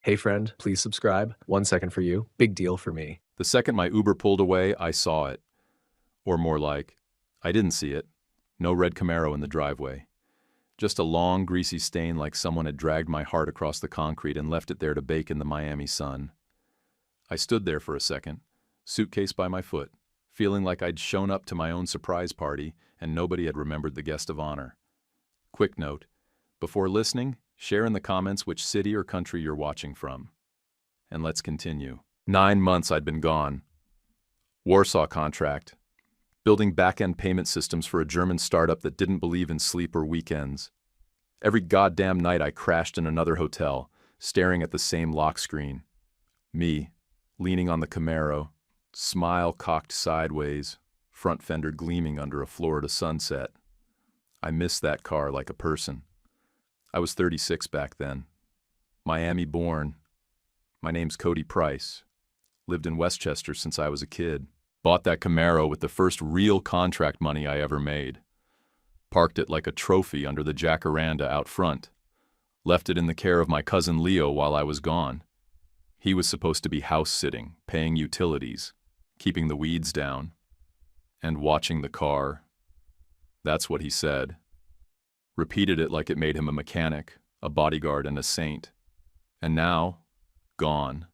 Hey friend, please subscribe. 1 second for you. Big deal for me. The second my Uber pulled away, I saw it. Or more like, I didn't see it. No red Camaro in the driveway. Just a long, greasy stain like someone had dragged my heart across the concrete and left it there to bake in the Miami sun. I stood there for a second, suitcase by my foot, feeling like I'd shown up to my own surprise party and nobody had remembered the guest of honor. Quick note, before listening, share in the comments which city or country you're watching from. And let's continue. 9 months I'd been gone. Warsaw contract. Building back-end payment systems for a German startup that didn't believe in sleep or weekends. Every goddamn night I crashed in another hotel, staring at the same lock screen. Me, leaning on the Camaro, smile cocked sideways, front fender gleaming under a Florida sunset. I missed that car like a person. I was 36 back then. Miami born. My name's Cody Price. Lived in Westchester since I was a kid. Bought that Camaro with the first real contract money I ever made. Parked it like a trophy under the jacaranda out front. Left it in the care of my cousin Leo while I was gone. He was supposed to be house-sitting, paying utilities, keeping the weeds down, and watching the car. That's what he said. Repeated it like it made him a mechanic, a bodyguard, and a saint. And now, gone.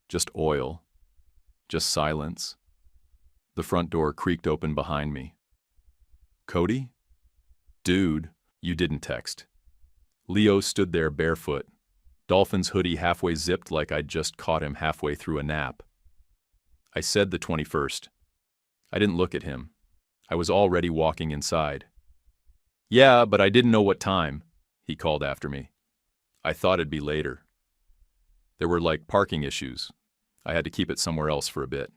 Just oil. Just silence. The front door creaked open behind me. Cody? Dude, you didn't text. Leo stood there barefoot, Dolphins hoodie halfway zipped like I'd just caught him halfway through a nap. I said the 21st. I didn't look at him. I was already walking inside. Yeah, but I didn't know what time, he called after me. I thought it'd be later. There were like parking issues. I had to keep it somewhere else for a bit.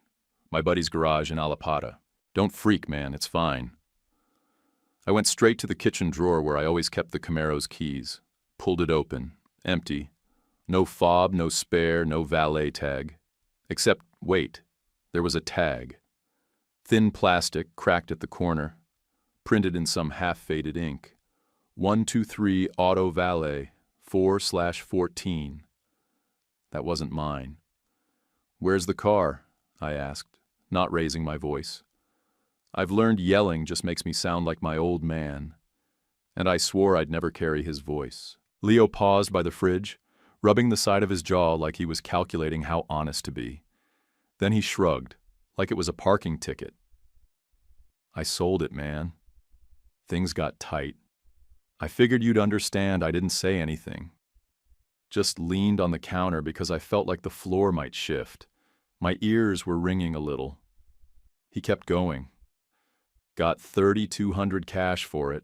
My buddy's garage in Alapata. Don't freak, man, it's fine. I went straight to the kitchen drawer where I always kept the Camaro's keys. Pulled it open. Empty. No fob, no spare, no valet tag. Except, wait, there was a tag. Thin plastic, cracked at the corner. Printed in some half-faded ink. 123 Auto Valet, 4/14. That wasn't mine. Where's the car? I asked, not raising my voice. I've learned yelling just makes me sound like my old man. And I swore I'd never carry his voice. Leo paused by the fridge, rubbing the side of his jaw like he was calculating how honest to be. Then he shrugged, like it was a parking ticket. I sold it, man. Things got tight. I figured you'd understand I didn't say anything. Just leaned on the counter because I felt like the floor might shift. My ears were ringing a little. He kept going. Got $3,200 cash for it.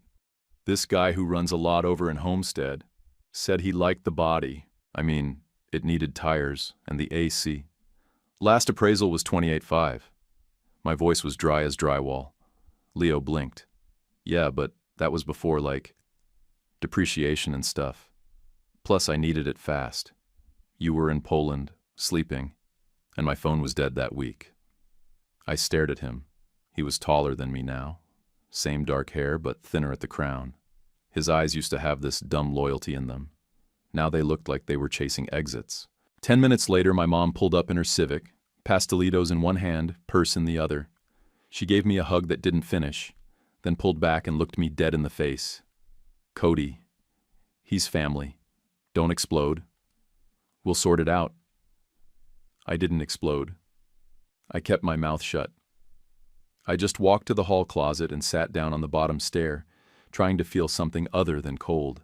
This guy who runs a lot over in Homestead said he liked the body. I mean, it needed tires and the AC. Last appraisal was $28,500. My voice was dry as drywall. Leo blinked. Yeah, but that was before, like, depreciation and stuff. Plus, I needed it fast. You were in Poland, sleeping, and my phone was dead that week. I stared at him. He was taller than me now. Same dark hair, but thinner at the crown. His eyes used to have this dumb loyalty in them. Now they looked like they were chasing exits. 10 minutes later, my mom pulled up in her Civic, pastelitos in one hand, purse in the other. She gave me a hug that didn't finish, then pulled back and looked me dead in the face. Cody, he's family. Don't explode. We'll sort it out. I didn't explode. I kept my mouth shut. I just walked to the hall closet and sat down on the bottom stair, trying to feel something other than cold.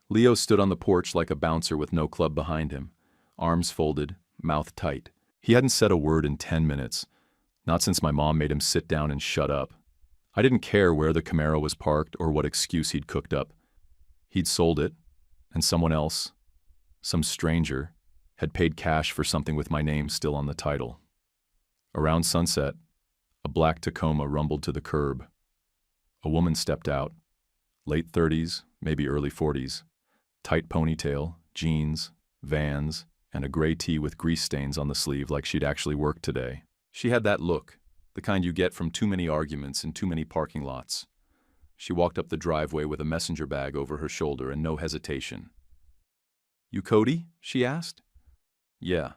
Leo stood on the porch like a bouncer with no club behind him, arms folded, mouth tight. He hadn't said a word in 10 minutes, not since my mom made him sit down and shut up. I didn't care where the Camaro was parked or what excuse he'd cooked up. He'd sold it, and someone else, some stranger, had paid cash for something with my name still on the title. Around sunset, a black Tacoma rumbled to the curb. A woman stepped out, late 30s, maybe early 40s, tight ponytail, jeans, Vans, and a gray tee with grease stains on the sleeve like she'd actually worked today. She had that look, the kind you get from too many arguments in too many parking lots. She walked up the driveway with a messenger bag over her shoulder and no hesitation. You Cody? She asked. Yeah.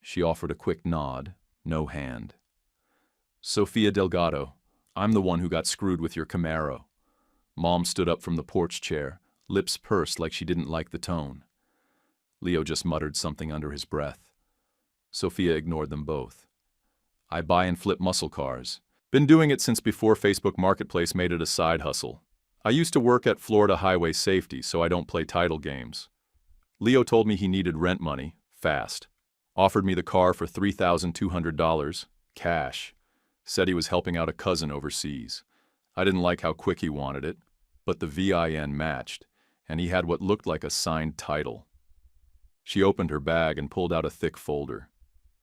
She offered a quick nod, no hand. Sofia Delgado, I'm the one who got screwed with your Camaro. Mom stood up from the porch chair, lips pursed like she didn't like the tone. Leo just muttered something under his breath. Sofia ignored them both. I buy and flip muscle cars. Been doing it since before Facebook Marketplace made it a side hustle. I used to work at Florida Highway Safety, so I don't play title games. Leo told me he needed rent money, fast. Offered me the car for $3,200, cash. Said he was helping out a cousin overseas. I didn't like how quick he wanted it, but the VIN matched, and he had what looked like a signed title. She opened her bag and pulled out a thick folder.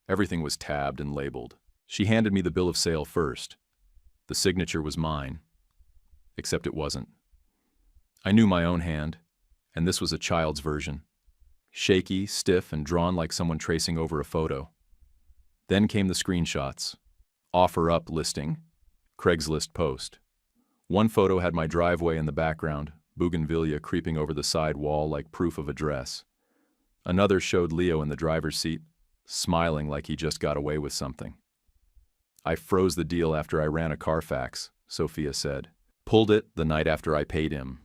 Everything was tabbed and labeled. She handed me the bill of sale first. The signature was mine, except it wasn't. I knew my own hand, and this was a child's version. Shaky, stiff, and drawn like someone tracing over a photo. Then came the screenshots. Offer up listing, Craigslist post. One photo had my driveway in the background, bougainvillea creeping over the side wall like proof of address. Another showed Leo in the driver's seat, smiling like he just got away with something. I froze the deal after I ran a Carfax, Sofia said. Pulled it the night after I paid him.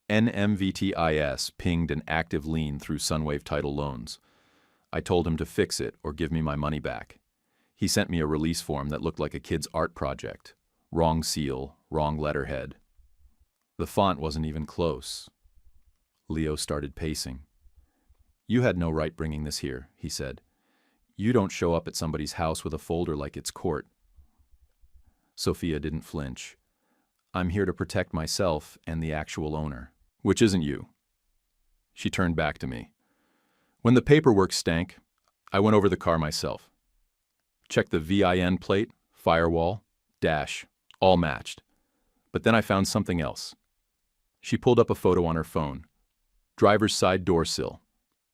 NMVTIS pinged an active lien through Sunwave Title Loans. I told him to fix it or give me my money back. He sent me a release form that looked like a kid's art project. Wrong seal, wrong letterhead. The font wasn't even close. Leo started pacing. You had no right bringing this here, he said. You don't show up at somebody's house with a folder like it's court. Sofia didn't flinch. I'm here to protect myself and the actual owner, which isn't you. She turned back to me. When the paperwork stank, I went over the car myself. Checked the VIN plate, firewall, dash, all matched. But then I found something else. She pulled up a photo on her phone. Driver's side door sill.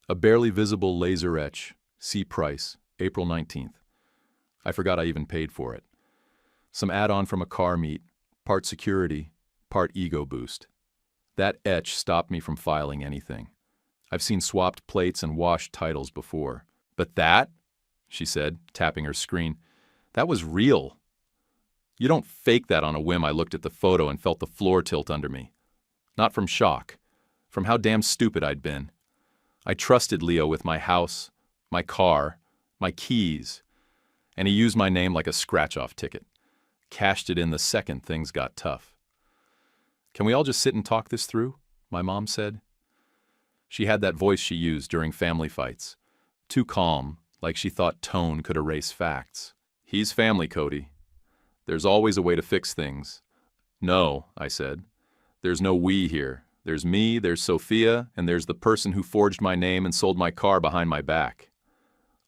A barely visible laser etch. See price, April 19th. I forgot I even paid for it. Some add-on from a car meet, part security, part ego boost. That etch stopped me from filing anything. I've seen swapped plates and washed titles before. But that, she said, tapping her screen, that was real. You don't fake that on a whim. I looked at the photo and felt the floor tilt under me. Not from shock, from how damn stupid I'd been. I trusted Leo with my house, my car, my keys, and he used my name like a scratch-off ticket. Cashed it in the second things got tough. Can we all just sit and talk this through? My mom said. She had that voice she used during family fights. Too calm, like she thought tone could erase facts. He's family, Cody. There's always a way to fix things. No, I said. There's no we here. There's me, there's Sofia, and there's the person who forged my name and sold my car behind my back.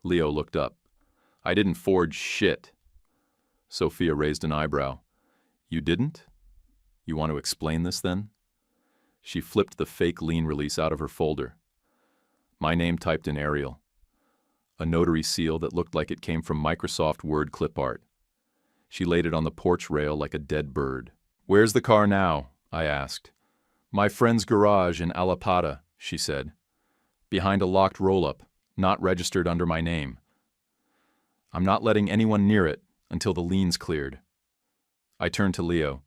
Leo looked up. I didn't forge shit. Sofia raised an eyebrow. You didn't? You want to explain this then? She flipped the fake lien release out of her folder. My name typed in Arial. A notary seal that looked like it came from Microsoft Word clip art. She laid it on the porch rail like a dead bird. Where's the car now? I asked. My friend's garage in Alapata, she said. Behind a locked roll-up, not registered under my name. I'm not letting anyone near it until the lien's cleared. I turned to Leo.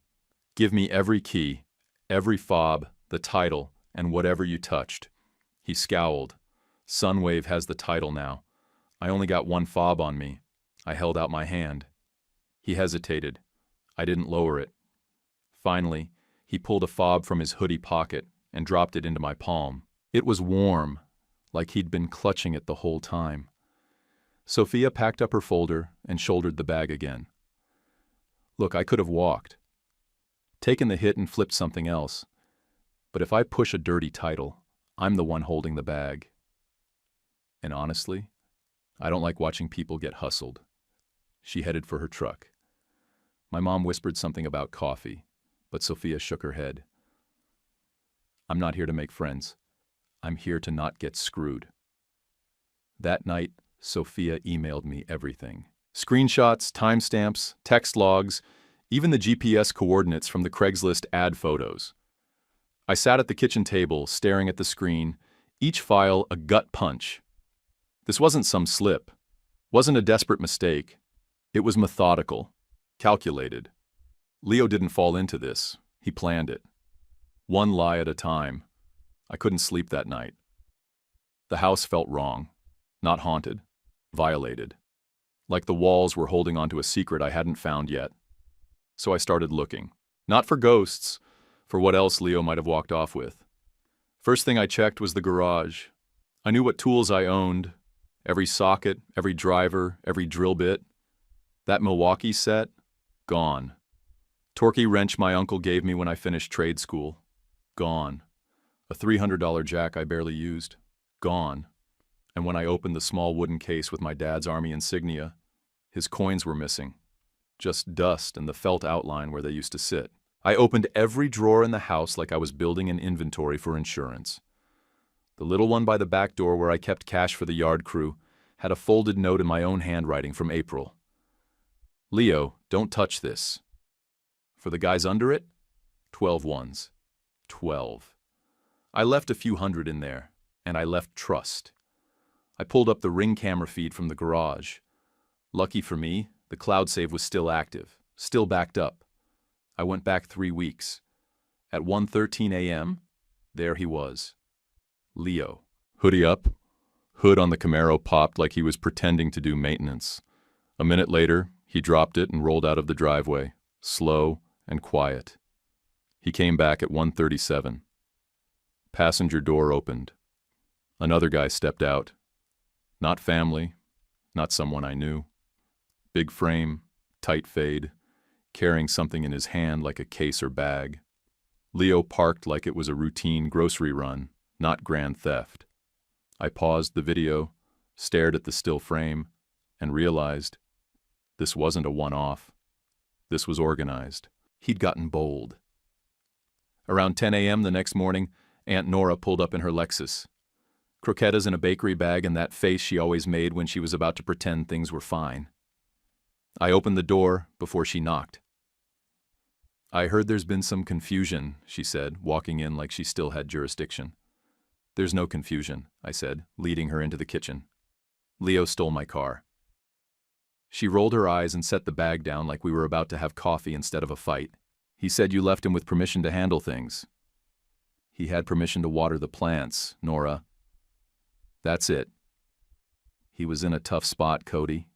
Give me every key, every fob, the title, and whatever you touched. He scowled. Sunwave has the title now. I only got one fob on me. I held out my hand. He hesitated. I didn't lower it. Finally, he pulled a fob from his hoodie pocket and dropped it into my palm. It was warm, like he'd been clutching it the whole time. Sofia packed up her folder and shouldered the bag again. Look, I could have walked. Taken the hit and flipped something else. But if I push a dirty title, I'm the one holding the bag. And honestly, I don't like watching people get hustled. She headed for her truck. My mom whispered something about coffee, but Sofia shook her head. I'm not here to make friends. I'm here to not get screwed. That night, Sofia emailed me everything. Screenshots, timestamps, text logs, even the GPS coordinates from the Craigslist ad photos. I sat at the kitchen table, staring at the screen, Each file a gut punch. This wasn't some slip, wasn't a desperate mistake. It was methodical, calculated. Leo didn't fall into this. He planned it. One lie at a time. I couldn't sleep that night. The house felt wrong, not haunted, violated. Like the walls were holding onto a secret I hadn't found yet. So I started looking. Not for ghosts, for what else Leo might have walked off with. First thing I checked was the garage. I knew what tools I owned. Every socket, every driver, every drill bit. That Milwaukee set? Gone. Torquey wrench my uncle gave me when I finished trade school? Gone. A $300 jack I barely used? Gone. And when I opened the small wooden case with my dad's Army insignia, his coins were missing. Just dust and the felt outline where they used to sit. I opened every drawer in the house like I was building an inventory for insurance. The little one by the back door where I kept cash for the yard crew had a folded note in my own handwriting from April. Leo, don't touch this. For the guys under it, 12 ones. 12. I left a few hundred in there, and I left trust. I pulled up the Ring camera feed from the garage. Lucky for me, the cloud save was still active, still backed up. I went back 3 weeks. At 1:13 a.m., there he was. Leo. Hoodie up. Hood on the Camaro popped like he was pretending to do maintenance. A minute later, he dropped it and rolled out of the driveway, slow and quiet. He came back at 1:37. Passenger door opened. Another guy stepped out. Not family, not someone I knew. Big frame, tight fade, carrying something in his hand like a case or bag. Leo parked like it was a routine grocery run, not grand theft. I paused the video, stared at the still frame, and realized this wasn't a one-off. This was organized. He'd gotten bold. Around 10 a.m. the next morning, Aunt Nora pulled up in her Lexus. Croquetas in a bakery bag and that face she always made when she was about to pretend things were fine. I opened the door before she knocked. I heard there's been some confusion, she said, walking in like she still had jurisdiction. There's no confusion, I said, leading her into the kitchen. Leo stole my car. She rolled her eyes and set the bag down like we were about to have coffee instead of a fight. He said you left him with permission to handle things. He had permission to water the plants, Nora. That's it. He was in a tough spot, Cody.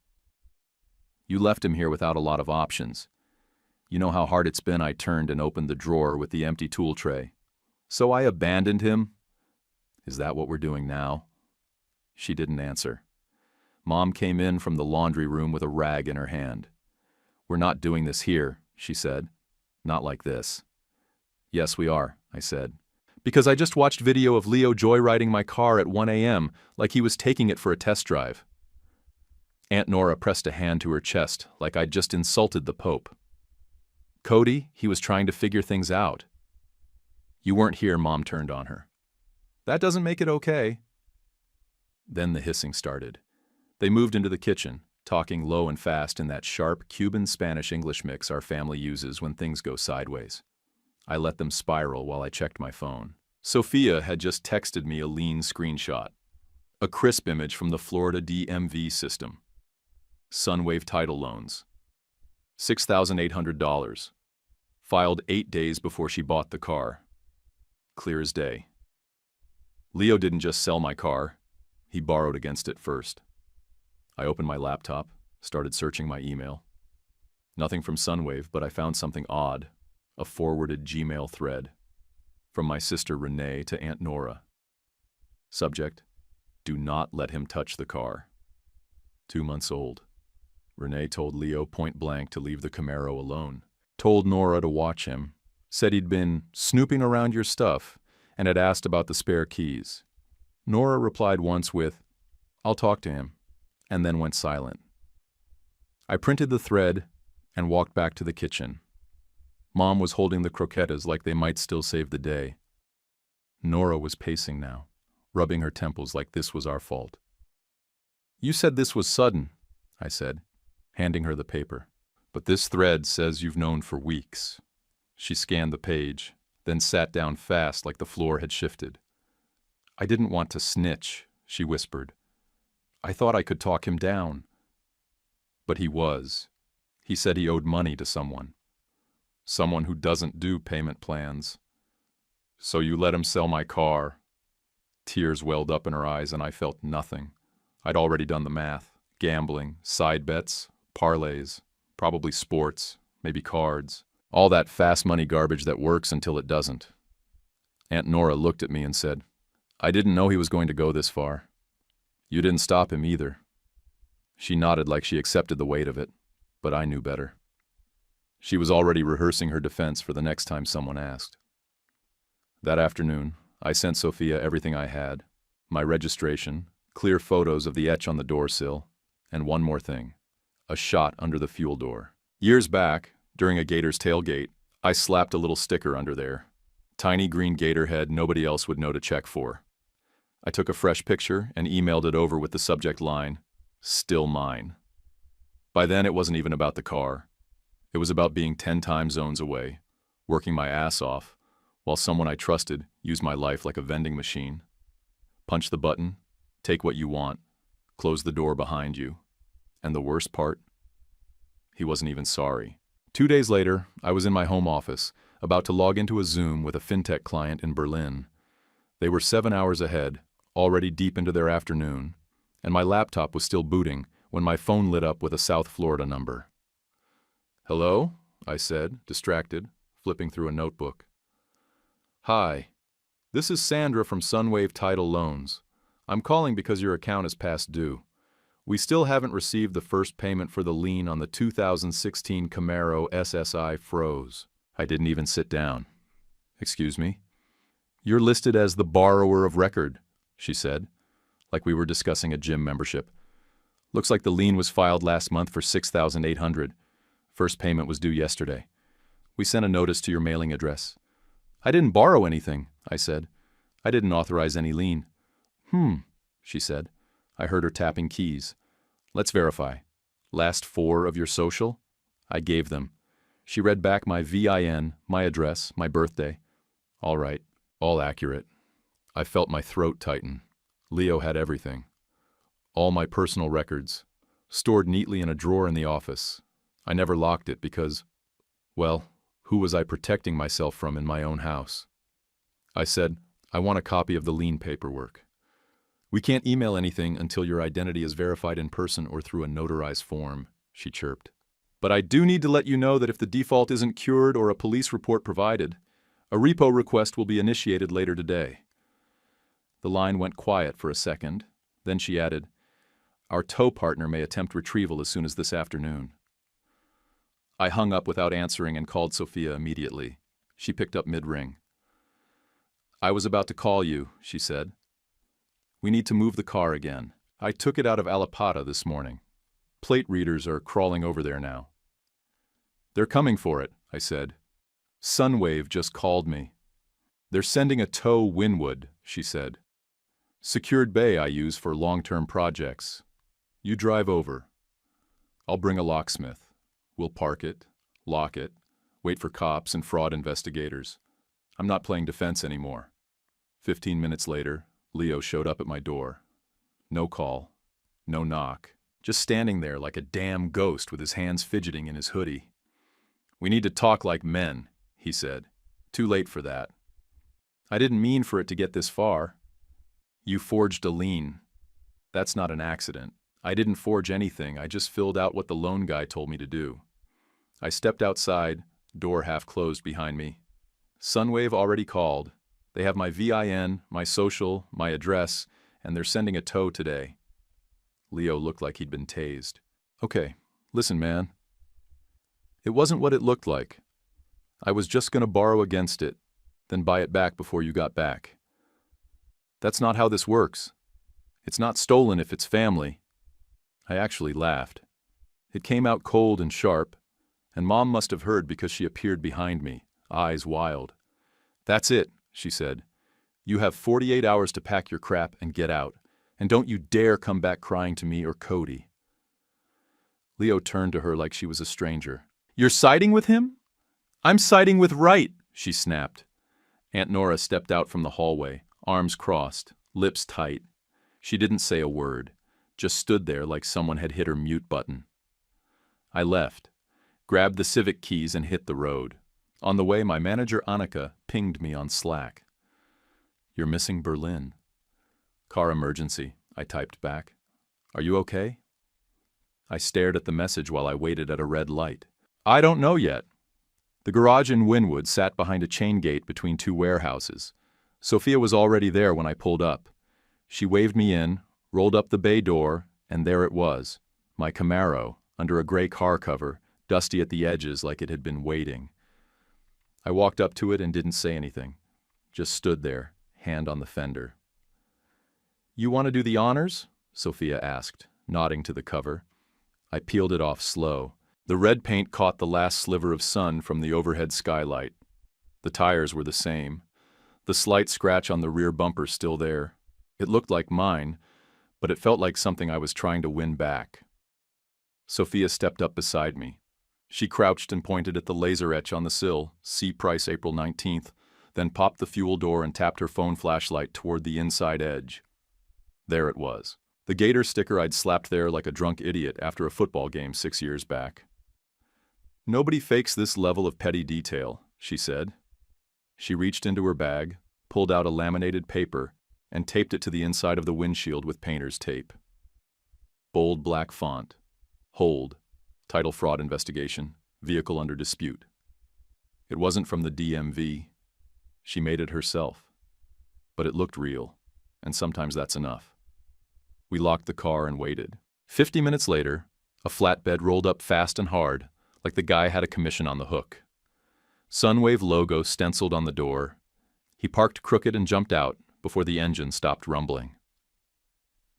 You left him here without a lot of options. You know how hard it's been. I turned and opened the drawer with the empty tool tray. So I abandoned him? Is that what we're doing now? She didn't answer. Mom came in from the laundry room with a rag in her hand. We're not doing this here, she said. Not like this. Yes, we are, I said. Because I just watched video of Leo joyriding my car at 1 a.m. like he was taking it for a test drive. Aunt Nora pressed a hand to her chest like I'd just insulted the Pope. Cody, he was trying to figure things out. You weren't here, Mom turned on her. That doesn't make it okay. Then the hissing started. They moved into the kitchen, talking low and fast in that sharp Cuban-Spanish-English mix our family uses when things go sideways. I let them spiral while I checked my phone. Sophia had just texted me a lean screenshot. A crisp image from the Florida DMV system. Sunwave title loans. $6,800. Filed 8 days before she bought the car. Clear as day. Leo didn't just sell my car. He borrowed against it first. I opened my laptop, started searching my email. Nothing from Sunwave, but I found something odd. A forwarded Gmail thread. From my sister Renee to Aunt Nora. Subject: do not let him touch the car. 2 months old. Renee told Leo point blank to leave the Camaro alone. Told Nora to watch him. Said he'd been snooping around your stuff and had asked about the spare keys. Nora replied once with, I'll talk to him, and then went silent. I printed the thread and walked back to the kitchen. Mom was holding the croquetas like they might still save the day. Nora was pacing now, rubbing her temples like this was our fault. You said this was sudden, I said, handing her the paper. But this thread says you've known for weeks. She scanned the page, then sat down fast like the floor had shifted. I didn't want to snitch, she whispered. I thought I could talk him down. But he was. He said he owed money to someone. Someone who doesn't do payment plans. So you let him sell my car. Tears welled up in her eyes and I felt nothing. I'd already done the math. Gambling, side bets, parlays, probably sports, maybe cards. All that fast money garbage that works until it doesn't. Aunt Nora looked at me and said, I didn't know he was going to go this far. You didn't stop him either. She nodded like she accepted the weight of it, but I knew better. She was already rehearsing her defense for the next time someone asked. That afternoon, I sent Sophia everything I had, my registration, clear photos of the etch on the door sill, and one more thing, a shot under the fuel door. Years back, during a Gator's tailgate, I slapped a little sticker under there. Tiny green gator head nobody else would know to check for. I took a fresh picture and emailed it over with the subject line, "Still mine." By then it wasn't even about the car. It was about being 10 time zones away, working my ass off, while someone I trusted used my life like a vending machine. Punch the button, take what you want, close the door behind you. And the worst part? He wasn't even sorry. 2 days later, I was in my home office, about to log into a Zoom with a fintech client in Berlin. They were 7 hours ahead, already deep into their afternoon, and my laptop was still booting when my phone lit up with a South Florida number. Hello? I said, distracted, flipping through a notebook. Hi, this is Sandra from Sunwave Title Loans. I'm calling because your account is past due. We still haven't received the first payment for the lien on the 2016 Camaro SSI froze. I didn't even sit down. Excuse me? You're listed as the borrower of record, she said, like we were discussing a gym membership. Looks like the lien was filed last month for $6,800. First payment was due yesterday. We sent a notice to your mailing address. I didn't borrow anything, I said. I didn't authorize any lien. She said. I heard her tapping keys. Let's verify. Last 4 of your social? I gave them. She read back my VIN, my address, my birthday. All right, all accurate. I felt my throat tighten. Leo had everything. All my personal records, stored neatly in a drawer in the office. I never locked it because, well, who was I protecting myself from in my own house? I said, I want a copy of the lien paperwork. We can't email anything until your identity is verified in person or through a notarized form, she chirped. But I do need to let you know that if the default isn't cured or a police report provided, a repo request will be initiated later today. The line went quiet for a second. Then she added, our tow partner may attempt retrieval as soon as this afternoon. I hung up without answering and called Sophia immediately. She picked up mid-ring. I was about to call you, she said. We need to move the car again. I took it out of Alapata this morning. Plate readers are crawling over there now. They're coming for it, I said. Sunwave just called me. They're sending a tow Winwood, she said. Secured bay I use for long-term projects. You drive over. I'll bring a locksmith. We'll park it, lock it, wait for cops and fraud investigators. I'm not playing defense anymore. 15 minutes later, Leo showed up at my door. No call, no knock, just standing there like a damn ghost with his hands fidgeting in his hoodie. We need to talk like men, he said. Too late for that. I didn't mean for it to get this far. You forged a lien. That's not an accident. I didn't forge anything, I just filled out what the loan guy told me to do. I stepped outside, door half closed behind me. Sunwave already called. They have my VIN, my social, my address, and they're sending a tow today. Leo looked like he'd been tased. Okay, listen, man. It wasn't what it looked like. I was just going to borrow against it, then buy it back before you got back. That's not how this works. It's not stolen if it's family. I actually laughed. It came out cold and sharp, and Mom must have heard because she appeared behind me, eyes wild. That's it, she said. You have 48 hours to pack your crap and get out, and don't you dare come back crying to me or Cody. Leo turned to her like she was a stranger. You're siding with him? I'm siding with right, she snapped. Aunt Nora stepped out from the hallway, arms crossed, lips tight. She didn't say a word, just stood there like someone had hit her mute button. I left, grabbed the Civic keys and hit the road. On the way, my manager Annika pinged me on Slack. "You're missing Berlin." "Car emergency," I typed back. "Are you okay?" I stared at the message while I waited at a red light. "I don't know yet." The garage in Wynwood sat behind a chain gate between two warehouses. Sophia was already there when I pulled up. She waved me in, rolled up the bay door, and there it was, my Camaro, under a gray car cover, dusty at the edges like it had been waiting. I walked up to it and didn't say anything, just stood there, hand on the fender. "You want to do the honors?" Sophia asked, nodding to the cover. I peeled it off slow. The red paint caught the last sliver of sun from the overhead skylight. The tires were the same, the slight scratch on the rear bumper still there. It looked like mine, but it felt like something I was trying to win back. Sophia stepped up beside me. She crouched and pointed at the laser etch on the sill, "See price April 19th, then popped the fuel door and tapped her phone flashlight toward the inside edge. There it was. The Gator sticker I'd slapped there like a drunk idiot after a football game 6 years back. "Nobody fakes this level of petty detail," she said. She reached into her bag, pulled out a laminated paper, and taped it to the inside of the windshield with painter's tape. Bold black font. Hold. Title fraud investigation. Vehicle under dispute. It wasn't from the DMV. She made it herself. But it looked real, and sometimes that's enough. We locked the car and waited. 50 minutes later, a flatbed rolled up fast and hard, like the guy had a commission on the hook. Sunwave logo stenciled on the door. He parked crooked and jumped out before the engine stopped rumbling.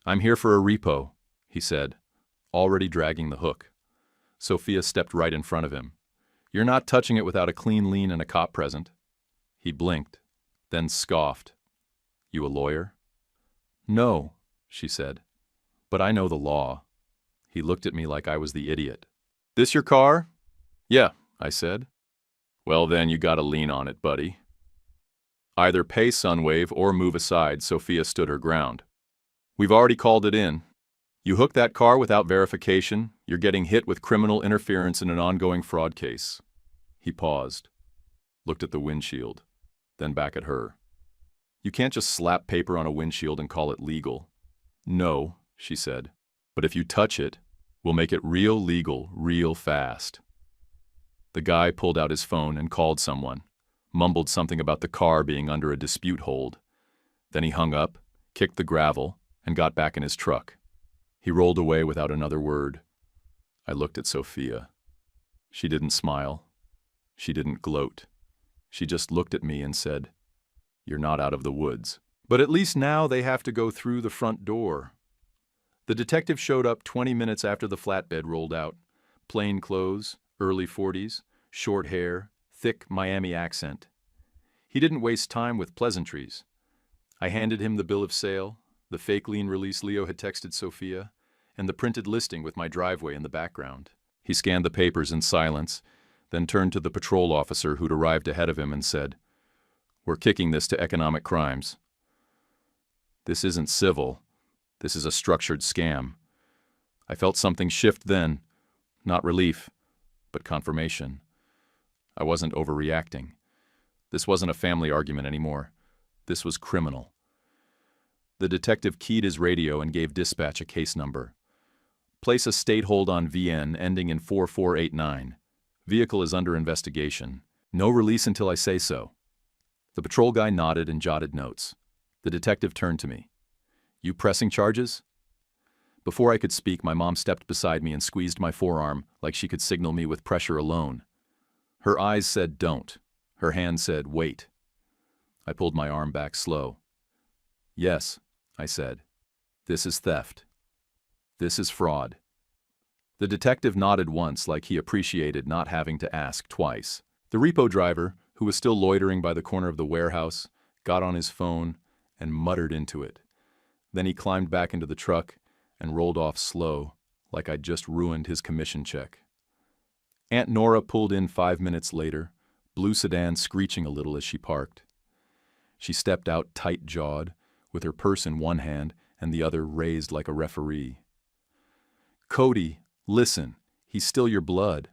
"I'm here for a repo," he said, already dragging the hook. Sophia stepped right in front of him. "You're not touching it without a clean lien and a cop present." He blinked, then scoffed. "You a lawyer?" "No," she said, "but I know the law." He looked at me like I was the idiot. "This your car?" "Yeah," I said. "Well then, you got a lien on it, buddy." "Either pay Sunwave or move aside." Sophia stood her ground. "We've already called it in. You hook that car without verification, you're getting hit with criminal interference in an ongoing fraud case." He paused, looked at the windshield, then back at her. "You can't just slap paper on a windshield and call it legal." "No," she said, "but if you touch it, we'll make it real legal real fast." The guy pulled out his phone and called someone, mumbled something about the car being under a dispute hold. Then he hung up, kicked the gravel, and got back in his truck. He rolled away without another word. I looked at Sophia. She didn't smile. She didn't gloat. She just looked at me and said, "You're not out of the woods." But at least now they have to go through the front door. The detective showed up 20 minutes after the flatbed rolled out. Plain clothes, early 40s, short hair, thick Miami accent. He didn't waste time with pleasantries. I handed him the bill of sale, the fake lien release Leo had texted Sophia, and the printed listing with my driveway in the background. He scanned the papers in silence, then turned to the patrol officer who'd arrived ahead of him and said, "We're kicking this to economic crimes." This isn't civil. This is a structured scam. I felt something shift then, not relief, but confirmation. I wasn't overreacting. This wasn't a family argument anymore. This was criminal. The detective keyed his radio and gave dispatch a case number. "Place a state hold on VN ending in 4489. Vehicle is under investigation. No release until I say so." The patrol guy nodded and jotted notes. The detective turned to me. "You pressing charges?" Before I could speak, my mom stepped beside me and squeezed my forearm like she could signal me with pressure alone. Her eyes said don't. Her hand said wait. I pulled my arm back slow. "Yes," I said. "This is theft. This is fraud." The detective nodded once like he appreciated not having to ask twice. The repo driver, who was still loitering by the corner of the warehouse, got on his phone and muttered into it. Then he climbed back into the truck and rolled off slow, like I'd just ruined his commission check. Aunt Nora pulled in 5 minutes later, blue sedan screeching a little as she parked. She stepped out tight-jawed, with her purse in one hand and the other raised like a referee. "Cody, listen, he's still your blood."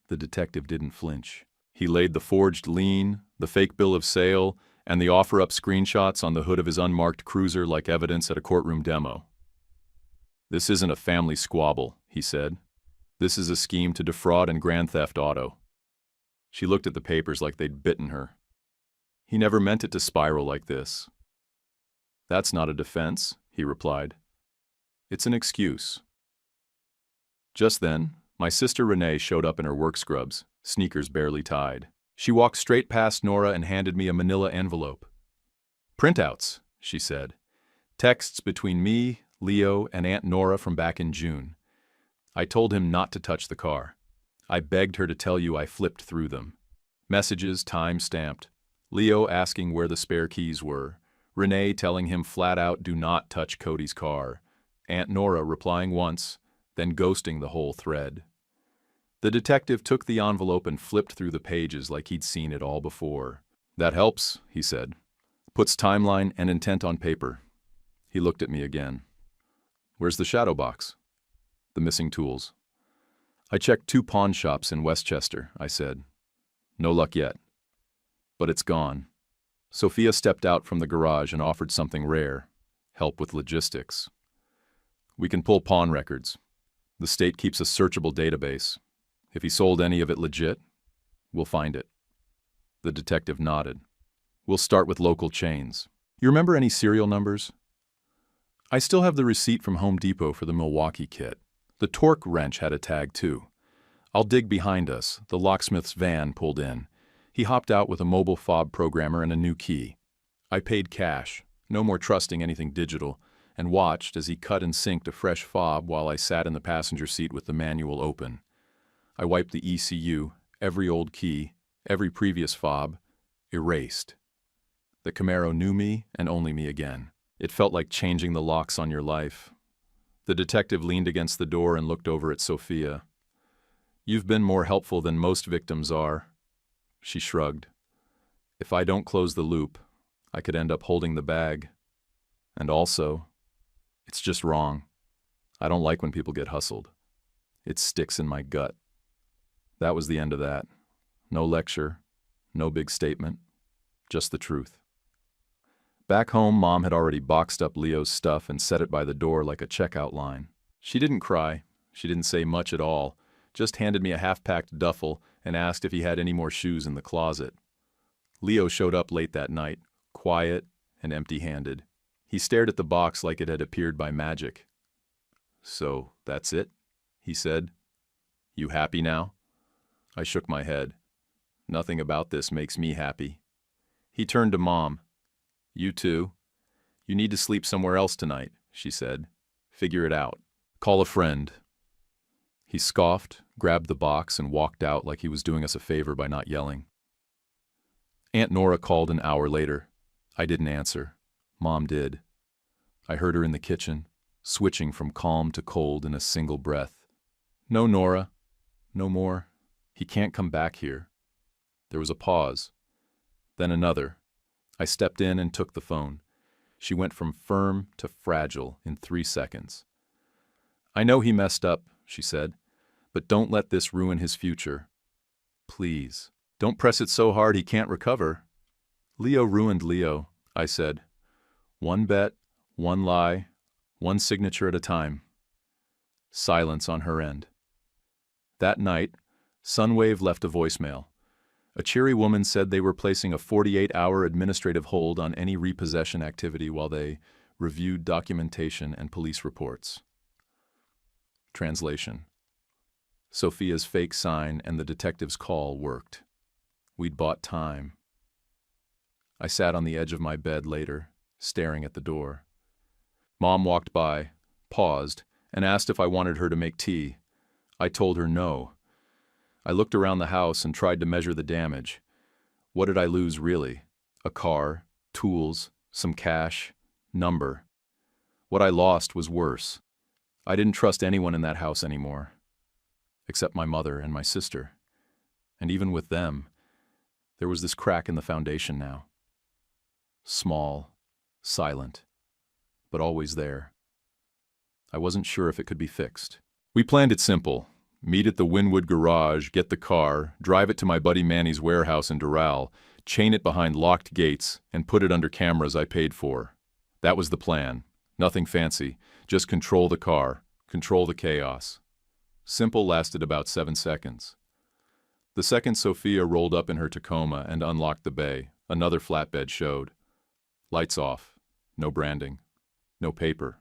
The detective didn't flinch. He laid the forged lien, the fake bill of sale, and the offer-up screenshots on the hood of his unmarked cruiser like evidence at a courtroom demo. "This isn't a family squabble," he said. "This is a scheme to defraud and grand theft auto." She looked at the papers like they'd bitten her. "He never meant it to spiral like this." "That's not a defense," he replied. "It's an excuse." Just then, my sister Renee showed up in her work scrubs, sneakers barely tied. She walked straight past Nora and handed me a manila envelope. "Printouts," she said. "Texts between me, Leo, and Aunt Nora from back in June. I told him not to touch the car. I begged her to tell you I flipped through them. Messages time-stamped. Leo asking where the spare keys were. Renee telling him flat out do not touch Cody's car. Aunt Nora replying once, then ghosting the whole thread. The detective took the envelope and flipped through the pages like he'd seen it all before. "That helps," he said. "Puts timeline and intent on paper." He looked at me again. "Where's the shadow box?" "The missing tools." "I checked 2 pawn shops in Westchester," I said. "No luck yet. But it's gone." Sophia stepped out from the garage and offered something rare: help with logistics. "We can pull pawn records. The state keeps a searchable database. If he sold any of it legit, we'll find it." The detective nodded. "We'll start with local chains. You remember any serial numbers?" "I still have the receipt from Home Depot for the Milwaukee kit. The torque wrench had a tag too. I'll dig behind us." The locksmith's van pulled in. He hopped out with a mobile fob programmer and a new key. I paid cash, no more trusting anything digital, and watched as he cut and synced a fresh fob while I sat in the passenger seat with the manual open. I wiped the ECU, every old key, every previous fob, erased. The Camaro knew me and only me again. It felt like changing the locks on your life. The detective leaned against the door and looked over at Sophia. "You've been more helpful than most victims are." She shrugged. "If I don't close the loop, I could end up holding the bag. And also, it's just wrong. I don't like when people get hustled. It sticks in my gut." That was the end of that. No lecture, no big statement, just the truth. Back home, Mom had already boxed up Leo's stuff and set it by the door like a checkout line. She didn't cry. She didn't say much at all, just handed me a half-packed duffel and asked if he had any more shoes in the closet. Leo showed up late that night, quiet and empty-handed. He stared at the box like it had appeared by magic. "So, that's it?" he said. "You happy now?" I shook my head. "Nothing about this makes me happy." He turned to Mom. "You too? You need to sleep somewhere else tonight," she said. "Figure it out. Call a friend." He scoffed, grabbed the box, and walked out like he was doing us a favor by not yelling. Aunt Nora called an hour later. I didn't answer. Mom did. I heard her in the kitchen, switching from calm to cold in a single breath. "No, Nora. No more. He can't come back here." There was a pause. Then another. I stepped in and took the phone. She went from firm to fragile in 3 seconds. "I know he messed up," she said, "but don't let this ruin his future. Please, don't press it so hard he can't recover." "Leo ruined Leo," I said. "One bet, one lie, one signature at a time." Silence on her end. That night, Sunwave left a voicemail. A cheery woman said they were placing a 48-hour administrative hold on any repossession activity while they reviewed documentation and police reports. Translation. Sophia's fake sign and the detective's call worked. We'd bought time. I sat on the edge of my bed later, staring at the door. Mom walked by, paused, and asked if I wanted her to make tea. I told her no. I looked around the house and tried to measure the damage. What did I lose really? A car, tools, some cash, number. What I lost was worse. I didn't trust anyone in that house anymore, except my mother and my sister. And even with them, there was this crack in the foundation now. Small, silent, but always there. I wasn't sure if it could be fixed. We planned it simple. Meet at the Wynwood garage, get the car, drive it to my buddy Manny's warehouse in Doral, chain it behind locked gates, and put it under cameras I paid for. That was the plan. Nothing fancy. Just control the car, control the chaos. Simple lasted about 7 seconds. The second Sophia rolled up in her Tacoma and unlocked the bay, another flatbed showed. Lights off. No branding. No paper.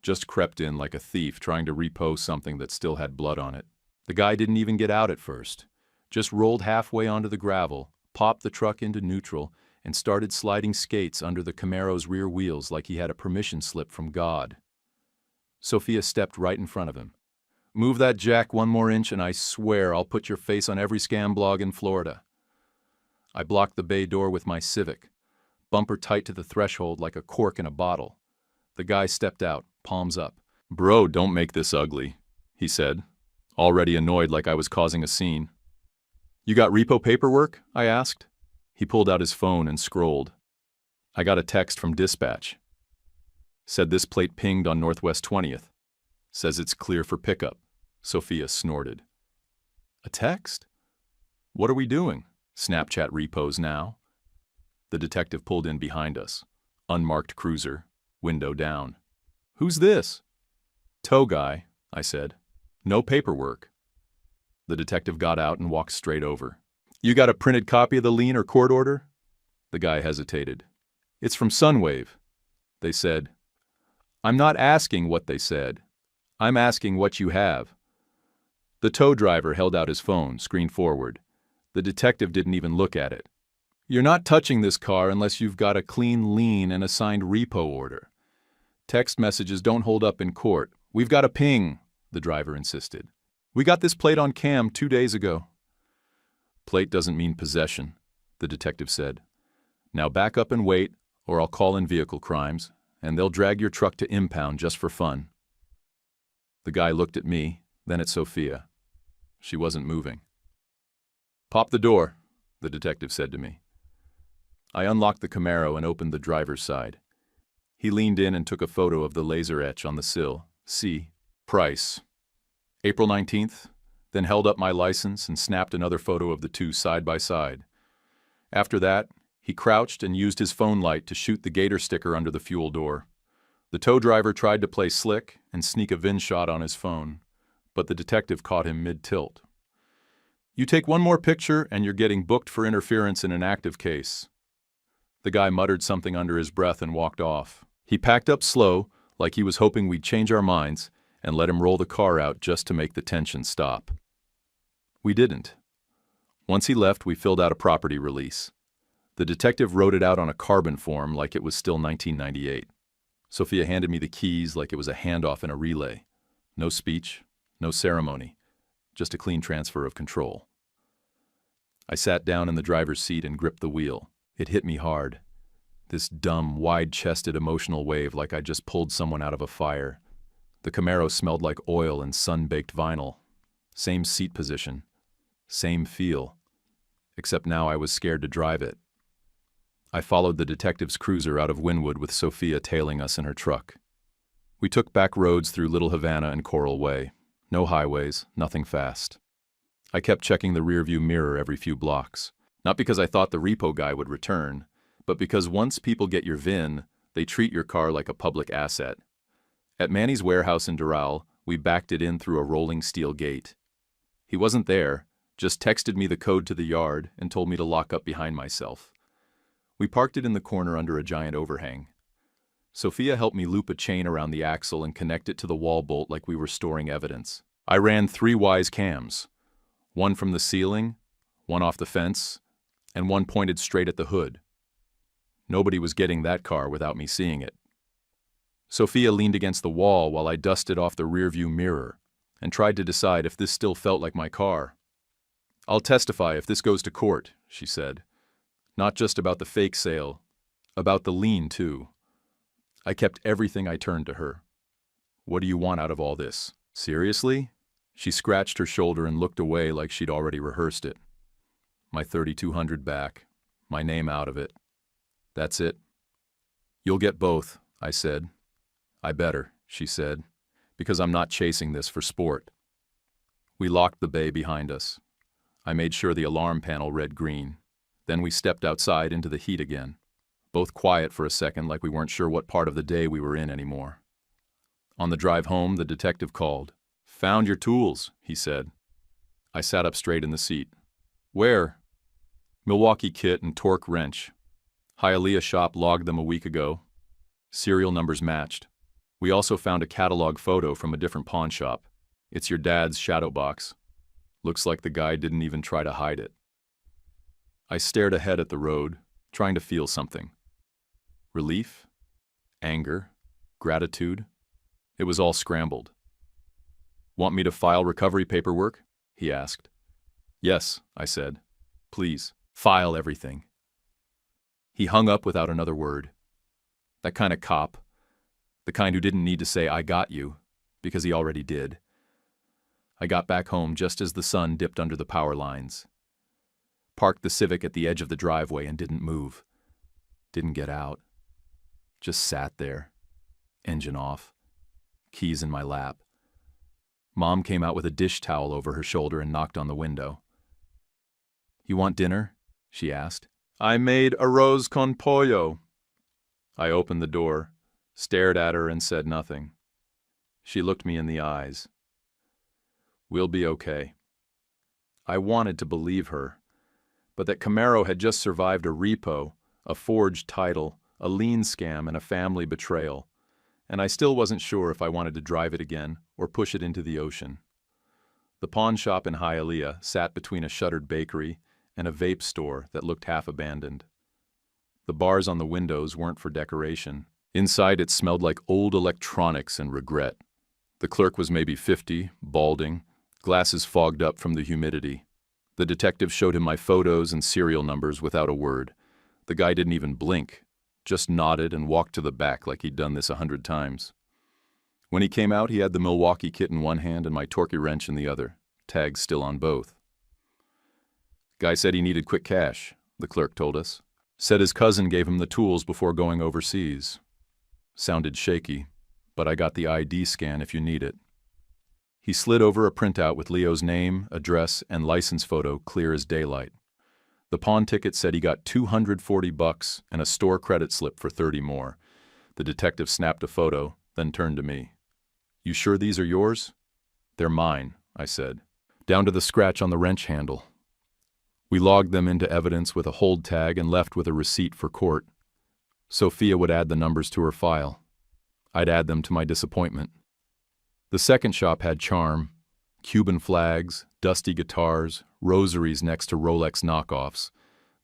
Just crept in like a thief trying to repo something that still had blood on it. The guy didn't even get out at first. Just rolled halfway onto the gravel, popped the truck into neutral, and started sliding skates under the Camaro's rear wheels like he had a permission slip from God. Sophia stepped right in front of him. Move that jack 1 more inch and I swear I'll put your face on every scam blog in Florida. I blocked the bay door with my Civic, bumper tight to the threshold like a cork in a bottle. The guy stepped out, palms up. Bro, don't make this ugly, he said, already annoyed like I was causing a scene. You got repo paperwork? I asked. He pulled out his phone and scrolled. I got a text from dispatch. Said this plate pinged on Northwest 20th. Says it's clear for pickup. Sophia snorted. A text? What are we doing? Snapchat repos now? The detective pulled in behind us. Unmarked cruiser, window down. Who's this? Tow guy, I said. No paperwork. The detective got out and walked straight over. You got a printed copy of the lien or court order? The guy hesitated. It's from Sunwave. They said. I'm not asking what they said. I'm asking what you have. The tow driver held out his phone, screen forward. The detective didn't even look at it. You're not touching this car unless you've got a clean lien and a signed repo order. Text messages don't hold up in court. We've got a ping, the driver insisted. We got this plate on cam 2 days ago. Plate doesn't mean possession, the detective said. Now back up and wait, or I'll call in vehicle crimes, and they'll drag your truck to impound just for fun. The guy looked at me, then at Sophia. She wasn't moving. Pop the door, the detective said to me. I unlocked the Camaro and opened the driver's side. He leaned in and took a photo of the laser etch on the sill. See, price. April 19th, then held up my license and snapped another photo of the two side by side. After that, he crouched and used his phone light to shoot the Gator sticker under the fuel door. The tow driver tried to play slick and sneak a VIN shot on his phone, but the detective caught him mid-tilt. You take 1 more picture and you're getting booked for interference in an active case. The guy muttered something under his breath and walked off. He packed up slow, like he was hoping we'd change our minds, and let him roll the car out just to make the tension stop. We didn't. Once he left, we filled out a property release. The detective wrote it out on a carbon form like it was still 1998. Sophia handed me the keys like it was a handoff in a relay. No speech, no ceremony, just a clean transfer of control. I sat down in the driver's seat and gripped the wheel. It hit me hard. This dumb, wide-chested emotional wave like I just pulled someone out of a fire. The Camaro smelled like oil and sun-baked vinyl. Same seat position. Same feel. Except now I was scared to drive it. I followed the detective's cruiser out of Wynwood with Sophia tailing us in her truck. We took back roads through Little Havana and Coral Way. No highways, nothing fast. I kept checking the rearview mirror every few blocks. Not because I thought the repo guy would return, but because once people get your VIN, they treat your car like a public asset. At Manny's warehouse in Doral, we backed it in through a rolling steel gate. He wasn't there, just texted me the code to the yard and told me to lock up behind myself. We parked it in the corner under a giant overhang. Sophia helped me loop a chain around the axle and connect it to the wall bolt like we were storing evidence. I ran 3 wise cams. 1 from the ceiling, 1 off the fence, and 1 pointed straight at the hood. Nobody was getting that car without me seeing it. Sophia leaned against the wall while I dusted off the rearview mirror and tried to decide if this still felt like my car. I'll testify if this goes to court, she said. Not just about the fake sale, about the lien too. I kept everything I turned to her. What do you want out of all this? Seriously? She scratched her shoulder and looked away like she'd already rehearsed it. My $3,200 back, my name out of it. That's it. You'll get both, I said. I better, she said, because I'm not chasing this for sport. We locked the bay behind us. I made sure the alarm panel read green. Then we stepped outside into the heat again, both quiet for a second like we weren't sure what part of the day we were in anymore. On the drive home, the detective called. "Found your tools," he said. I sat up straight in the seat. "Where?" "Milwaukee kit and torque wrench. Hialeah shop logged them a week ago. Serial numbers matched. We also found a catalog photo from a different pawn shop. It's your dad's shadow box. Looks like the guy didn't even try to hide it." I stared ahead at the road, trying to feel something. Relief? Anger? Gratitude? It was all scrambled. "Want me to file recovery paperwork?" he asked. "Yes," I said. "Please, file everything." He hung up without another word. That kind of cop. The kind who didn't need to say, "I got you," because he already did. I got back home just as the sun dipped under the power lines. Parked the Civic at the edge of the driveway and didn't move. Didn't get out. Just sat there. Engine off. Keys in my lap. Mom came out with a dish towel over her shoulder and knocked on the window. "You want dinner?" she asked. "I made arroz con pollo." I opened the door, stared at her and said nothing. She looked me in the eyes. "We'll be okay." I wanted to believe her, but that Camaro had just survived a repo, a forged title, a lien scam, and a family betrayal, and I still wasn't sure if I wanted to drive it again or push it into the ocean. The pawn shop in Hialeah sat between a shuttered bakery and a vape store that looked half abandoned. The bars on the windows weren't for decoration. Inside it smelled like old electronics and regret. The clerk was maybe 50, balding, glasses fogged up from the humidity. The detective showed him my photos and serial numbers without a word. The guy didn't even blink, just nodded and walked to the back like he'd done this 100 times. When he came out, he had the Milwaukee kit in one hand and my torquey wrench in the other, tags still on both. "Guy said he needed quick cash," the clerk told us. "Said his cousin gave him the tools before going overseas." Sounded shaky, but I got the ID scan if you need it. He slid over a printout with Leo's name, address, and license photo clear as daylight. The pawn ticket said he got $240 and a store credit slip for 30 more. The detective snapped a photo, then turned to me. "You sure these are yours?" "They're mine," I said. "Down to the scratch on the wrench handle." We logged them into evidence with a hold tag and left with a receipt for court. Sophia would add the numbers to her file. I'd add them to my disappointment. The second shop had charm. Cuban flags, dusty guitars, rosaries next to Rolex knockoffs.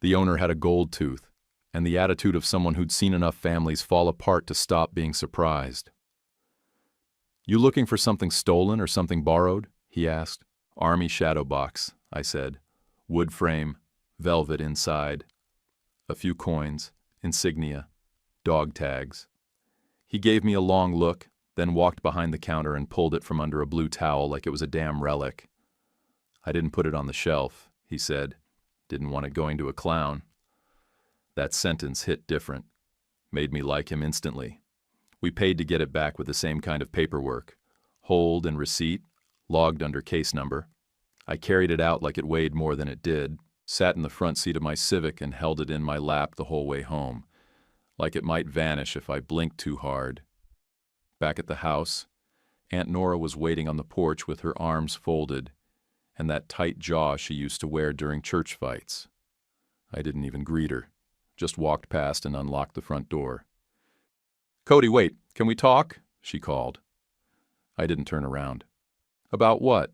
The owner had a gold tooth, and the attitude of someone who'd seen enough families fall apart to stop being surprised. "You looking for something stolen or something borrowed?" he asked. "Army shadow box," I said. "Wood frame, velvet inside. A few coins, insignia, dog tags." He gave me a long look, then walked behind the counter and pulled it from under a blue towel like it was a damn relic. "I didn't put it on the shelf," he said. "Didn't want it going to a clown." That sentence hit different. Made me like him instantly. We paid to get it back with the same kind of paperwork. Hold and receipt, logged under case number. I carried it out like it weighed more than it did, sat in the front seat of my Civic and held it in my lap the whole way home, like it might vanish if I blinked too hard. Back at the house, Aunt Nora was waiting on the porch with her arms folded and that tight jaw she used to wear during church fights. I didn't even greet her, just walked past and unlocked the front door. "Cody, wait, can we talk?" she called. I didn't turn around. "About what?"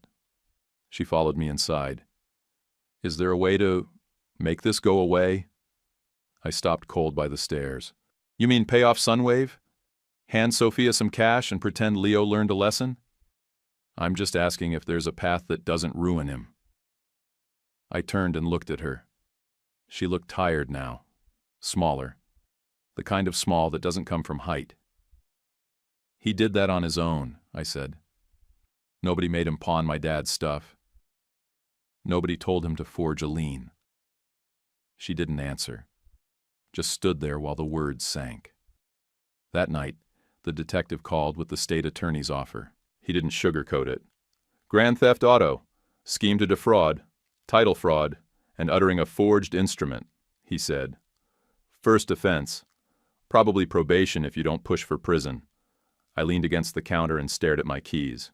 She followed me inside. "Is there a way to make this go away?" I stopped cold by the stairs. "You mean pay off Sunwave? Hand Sophia some cash and pretend Leo learned a lesson?" "I'm just asking if there's a path that doesn't ruin him." I turned and looked at her. She looked tired now, smaller, the kind of small that doesn't come from height. "He did that on his own," I said. "Nobody made him pawn my dad's stuff. Nobody told him to forge a lien." She didn't answer, just stood there while the words sank. That night, the detective called with the state attorney's offer. He didn't sugarcoat it. Grand theft auto, scheme to defraud, title fraud, and uttering a forged instrument, he said. First offense, probably probation if you don't push for prison. I leaned against the counter and stared at my keys.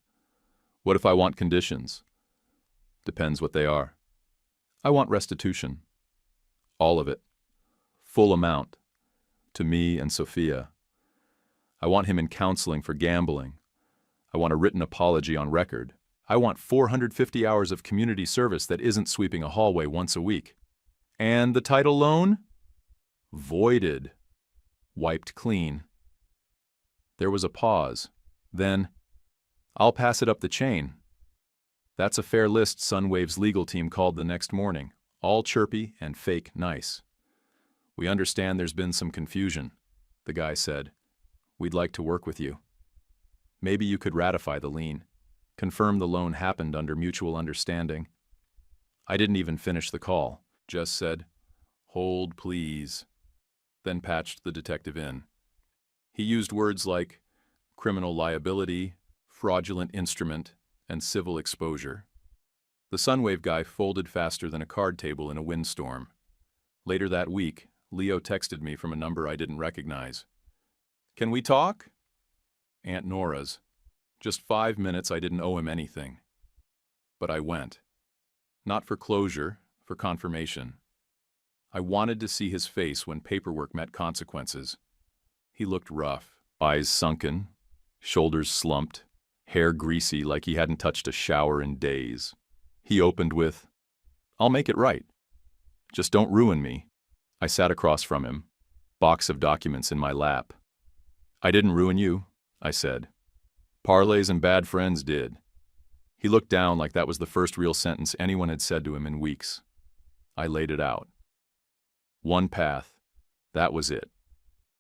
What if I want conditions? Depends what they are. I want restitution. All of it. Full amount. To me and Sophia. I want him in counseling for gambling. I want a written apology on record. I want 450 hours of community service that isn't sweeping a hallway once a week. And the title loan? Voided. Wiped clean. There was a pause. Then, I'll pass it up the chain. That's a fair list, Sunwave's legal team called the next morning. All chirpy and fake nice. We understand there's been some confusion, the guy said. We'd like to work with you. Maybe you could ratify the lien. Confirm the loan happened under mutual understanding. I didn't even finish the call. Just said, "Hold, please." Then patched the detective in. He used words like criminal liability, fraudulent instrument, and civil exposure. The Sunwave guy folded faster than a card table in a windstorm. Later that week, Leo texted me from a number I didn't recognize. "Can we talk?" Aunt Nora's. Just 5 minutes, I didn't owe him anything. But I went. Not for closure, for confirmation. I wanted to see his face when paperwork met consequences. He looked rough, eyes sunken, shoulders slumped, hair greasy like he hadn't touched a shower in days. He opened with, "I'll make it right. Just don't ruin me." I sat across from him, box of documents in my lap. "I didn't ruin you," I said. "Parlays and bad friends did." He looked down like that was the first real sentence anyone had said to him in weeks. I laid it out. One path. That was it.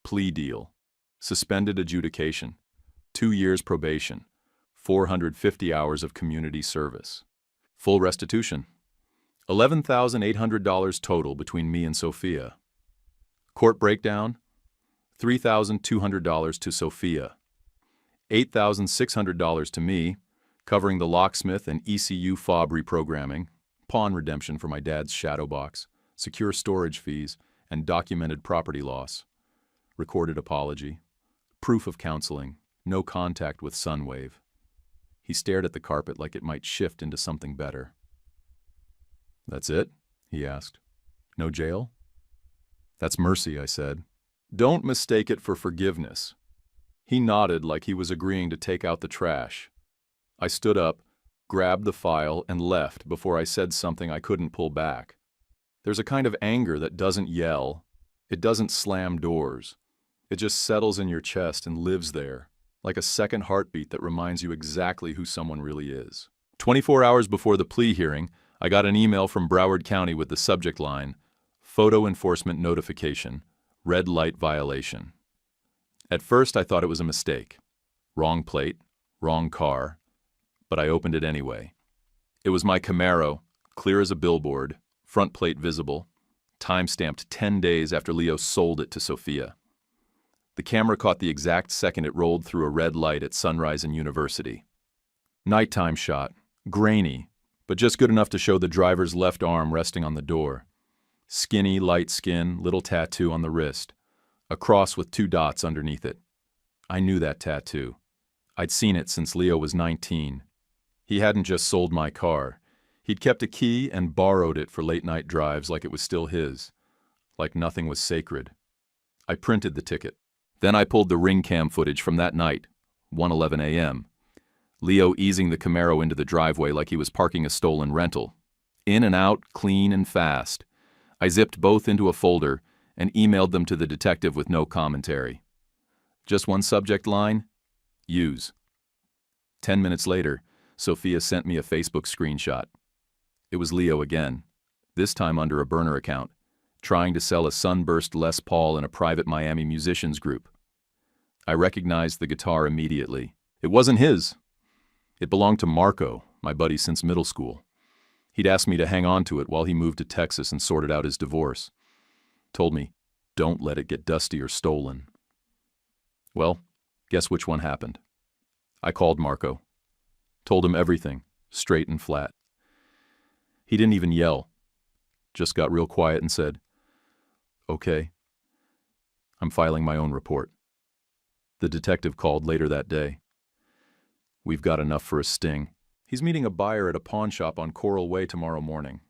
Plea deal. Suspended adjudication. 2 years probation. 450 hours of community service. Full restitution. $11,800 total between me and Sophia. Court breakdown. $3,200 to Sophia. $8,600 to me, covering the locksmith and ECU fob reprogramming, pawn redemption for my dad's shadow box, secure storage fees, and documented property loss. Recorded apology. Proof of counseling. No contact with Sunwave. He stared at the carpet like it might shift into something better. "That's it?" he asked. "No jail?" "That's mercy," I said. "Don't mistake it for forgiveness." He nodded like he was agreeing to take out the trash. I stood up, grabbed the file, and left before I said something I couldn't pull back. There's a kind of anger that doesn't yell. It doesn't slam doors. It just settles in your chest and lives there, like a second heartbeat that reminds you exactly who someone really is. 24 hours before the plea hearing, I got an email from Broward County with the subject line, "Photo enforcement notification, red light violation." At first, I thought it was a mistake. Wrong plate, wrong car, but I opened it anyway. It was my Camaro, clear as a billboard, front plate visible, time-stamped 10 days after Leo sold it to Sophia. The camera caught the exact second it rolled through a red light at Sunrise and University. Nighttime shot, grainy, but just good enough to show the driver's left arm resting on the door. Skinny, light skin, little tattoo on the wrist. A cross with 2 dots underneath it. I knew that tattoo. I'd seen it since Leo was 19. He hadn't just sold my car. He'd kept a key and borrowed it for late-night drives like it was still his. Like nothing was sacred. I printed the ticket. Then I pulled the ring cam footage from that night, 1:11 a.m. Leo easing the Camaro into the driveway like he was parking a stolen rental. In and out, clean and fast. I zipped both into a folder and emailed them to the detective with no commentary. Just one subject line, use. 10 minutes later, Sophia sent me a Facebook screenshot. It was Leo again, this time under a burner account, trying to sell a sunburst Les Paul in a private Miami musicians group. I recognized the guitar immediately. It wasn't his. It belonged to Marco, my buddy since middle school. He'd asked me to hang on to it while he moved to Texas and sorted out his divorce. Told me, don't let it get dusty or stolen. Well, guess which one happened? I called Marco. Told him everything, straight and flat. He didn't even yell. Just got real quiet and said, "Okay, I'm filing my own report." The detective called later that day. "We've got enough for a sting. He's meeting a buyer at a pawn shop on Coral Way tomorrow morning.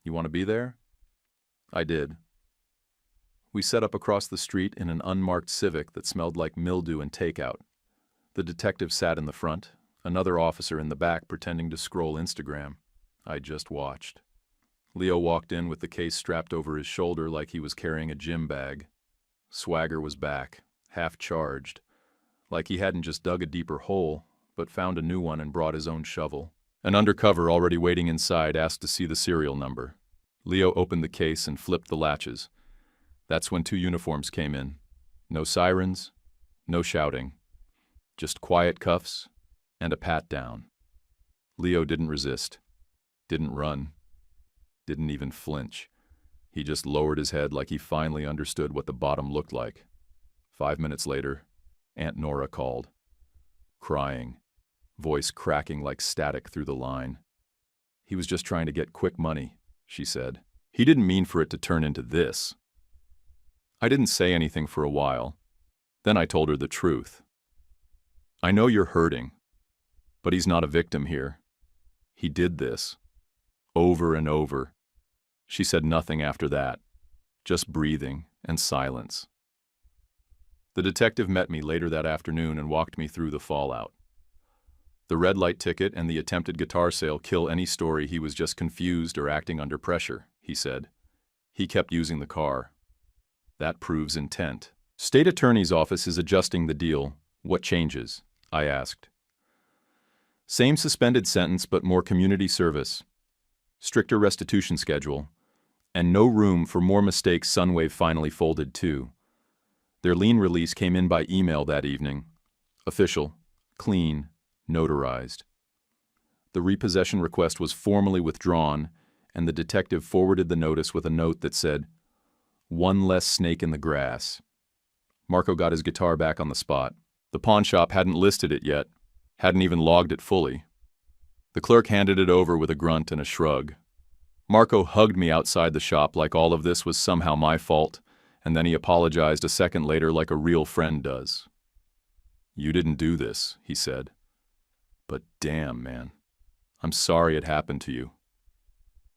You want to be there?" I did. We set up across the street in an unmarked Civic that smelled like mildew and takeout. The detective sat in the front, another officer in the back pretending to scroll Instagram. I just watched. Leo walked in with the case strapped over his shoulder like he was carrying a gym bag. Swagger was back, half charged, like he hadn't just dug a deeper hole, but found a new one and brought his own shovel. An undercover already waiting inside asked to see the serial number. Leo opened the case and flipped the latches. That's when 2 uniforms came in. No sirens, no shouting. Just quiet cuffs and a pat down. Leo didn't resist, didn't run, didn't even flinch. He just lowered his head like he finally understood what the bottom looked like. 5 minutes later, Aunt Nora called, crying, voice cracking like static through the line. "He was just trying to get quick money," she said. "He didn't mean for it to turn into this." I didn't say anything for a while. Then I told her the truth. "I know you're hurting, but he's not a victim here. He did this. Over and over." She said nothing after that, just breathing and silence. The detective met me later that afternoon and walked me through the fallout. The red light ticket and the attempted guitar sale kill any story he was just confused or acting under pressure, he said. He kept using the car. That proves intent. State Attorney's Office is adjusting the deal. What changes? I asked. Same suspended sentence but more community service. Stricter restitution schedule. And no room for more mistakes Sunwave finally folded to. Their lien release came in by email that evening. Official, clean, notarized. The repossession request was formally withdrawn, and the detective forwarded the notice with a note that said, "One less snake in the grass." Marco got his guitar back on the spot. The pawn shop hadn't listed it yet, hadn't even logged it fully. The clerk handed it over with a grunt and a shrug. Marco hugged me outside the shop like all of this was somehow my fault, and then he apologized a second later like a real friend does. "You didn't do this," he said. "But damn, man, I'm sorry it happened to you."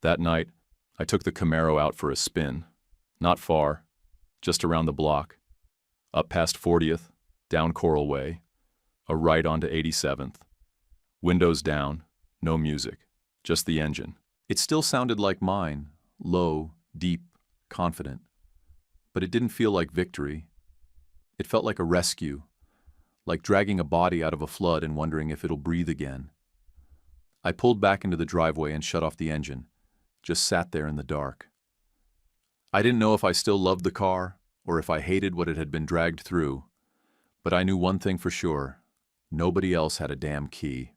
That night, I took the Camaro out for a spin. Not far, just around the block. Up past 40th, down Coral Way, a right onto 87th. Windows down, no music, just the engine. It still sounded like mine, low, deep, confident. But it didn't feel like victory. It felt like a rescue, like dragging a body out of a flood and wondering if it'll breathe again. I pulled back into the driveway and shut off the engine, just sat there in the dark. I didn't know if I still loved the car or if I hated what it had been dragged through, but I knew one thing for sure: nobody else had a damn key.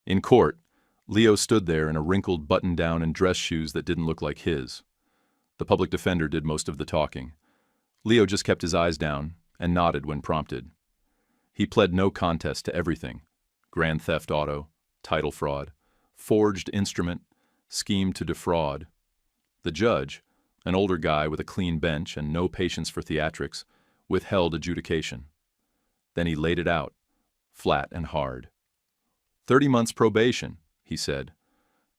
In court, Leo stood there in a wrinkled button-down and dress shoes that didn't look like his. The public defender did most of the talking. Leo just kept his eyes down and nodded when prompted. He pled no contest to everything: grand theft auto, title fraud, forged instrument, scheme to defraud. The judge, an older guy with a clean bench and no patience for theatrics, withheld adjudication. Then he laid it out, flat and hard. 30 months probation, he said.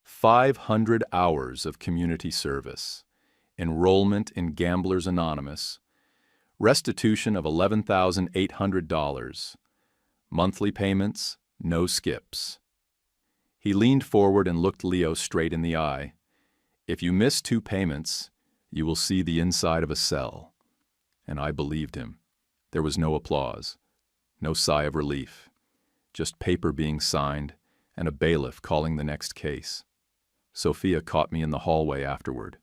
500 hours of community service. Enrollment in Gamblers Anonymous. Restitution of $11,800. Monthly payments, no skips. He leaned forward and looked Leo straight in the eye. "If you miss 2 payments, you will see the inside of a cell." And I believed him. There was no applause, no sigh of relief, just paper being signed and a bailiff calling the next case. Sophia caught me in the hallway afterward.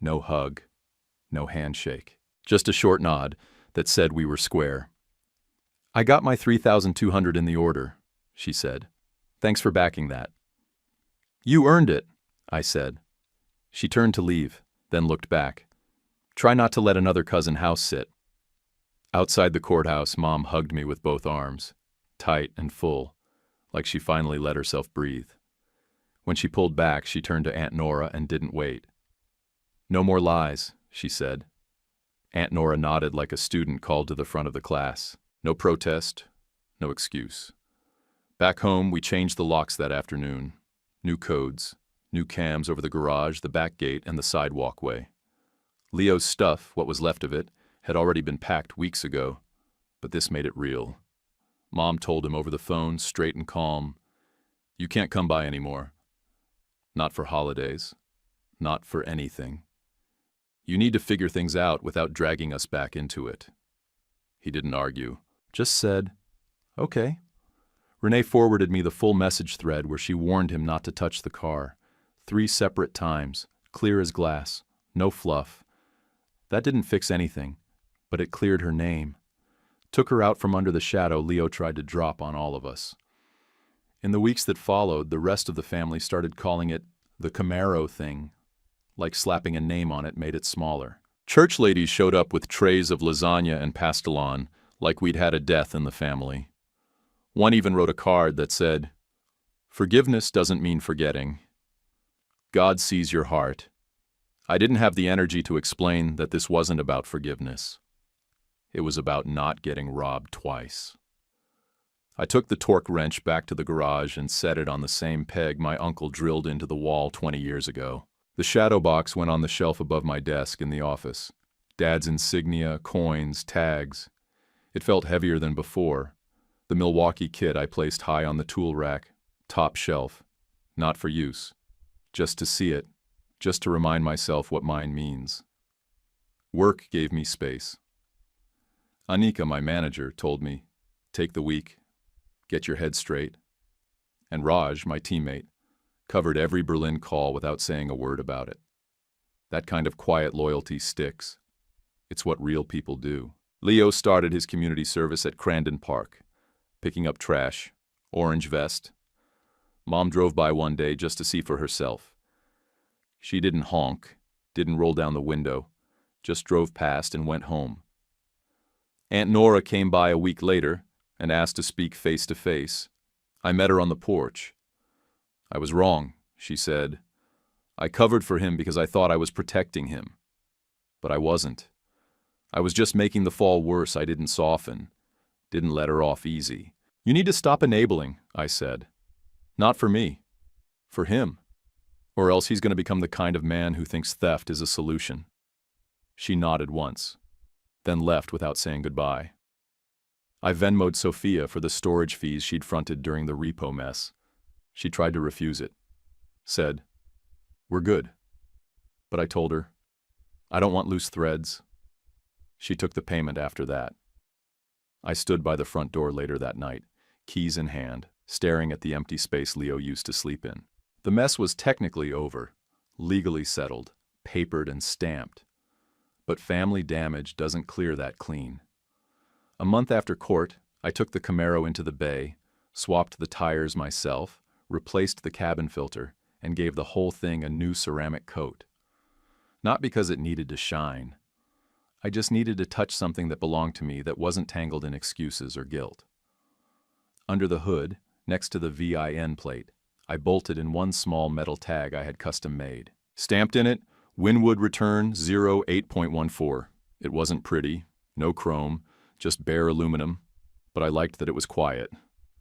No hug, no handshake, just a short nod that said we were square. "I got my $3,200 in the order," she said. "Thanks for backing that." "You earned it," I said. She turned to leave, then looked back. "Try not to let another cousin house sit." Outside the courthouse, Mom hugged me with both arms, tight and full, like she finally let herself breathe. When she pulled back, she turned to Aunt Nora and didn't wait. "No more lies," she said. Aunt Nora nodded like a student called to the front of the class. No protest, no excuse. Back home, we changed the locks that afternoon. New codes, new cams over the garage, the back gate, and the side walkway. Leo's stuff, what was left of it, had already been packed weeks ago, but this made it real. Mom told him over the phone, straight and calm, "You can't come by anymore. Not for holidays. Not for anything. You need to figure things out without dragging us back into it." He didn't argue, just said, "Okay." Renee forwarded me the full message thread where she warned him not to touch the car. 3 separate times, clear as glass, no fluff. That didn't fix anything, but it cleared her name. Took her out from under the shadow Leo tried to drop on all of us. In the weeks that followed, the rest of the family started calling it the Camaro thing, like slapping a name on it made it smaller. Church ladies showed up with trays of lasagna and pastelon, like we'd had a death in the family. One even wrote a card that said, "Forgiveness doesn't mean forgetting. God sees your heart." I didn't have the energy to explain that this wasn't about forgiveness. It was about not getting robbed twice. I took the torque wrench back to the garage and set it on the same peg my uncle drilled into the wall 20 years ago. The shadow box went on the shelf above my desk in the office. Dad's insignia, coins, tags. It felt heavier than before. The Milwaukee kit I placed high on the tool rack, top shelf. Not for use. Just to see it. Just to remind myself what mine means. Work gave me space. Anika, my manager, told me, "Take the week. Get your head straight." And Raj, my teammate, covered every Berlin call without saying a word about it. That kind of quiet loyalty sticks. It's what real people do. Leo started his community service at Crandon Park, picking up trash, orange vest. Mom drove by one day just to see for herself. She didn't honk, didn't roll down the window, just drove past and went home. Aunt Nora came by a week later and asked to speak face to face. I met her on the porch. "I was wrong," she said. "I covered for him because I thought I was protecting him. But I wasn't. I was just making the fall worse. I didn't soften. Didn't let her off easy." "You need to stop enabling," I said. "Not for me. For him. Or else he's going to become the kind of man who thinks theft is a solution." She nodded once, then left without saying goodbye. I Venmo'd Sophia for the storage fees she'd fronted during the repo mess. She tried to refuse it. Said, "We're good." But I told her, "I don't want loose threads." She took the payment after that. I stood by the front door later that night, keys in hand, staring at the empty space Leo used to sleep in. The mess was technically over, legally settled, papered and stamped. But family damage doesn't clear that clean. A month after court, I took the Camaro into the bay, swapped the tires myself, replaced the cabin filter, and gave the whole thing a new ceramic coat. Not because it needed to shine. I just needed to touch something that belonged to me that wasn't tangled in excuses or guilt. Under the hood, next to the VIN plate, I bolted in one small metal tag I had custom made. Stamped in it, Winwood Return 08.14. It wasn't pretty, no chrome, just bare aluminum, but I liked that it was quiet.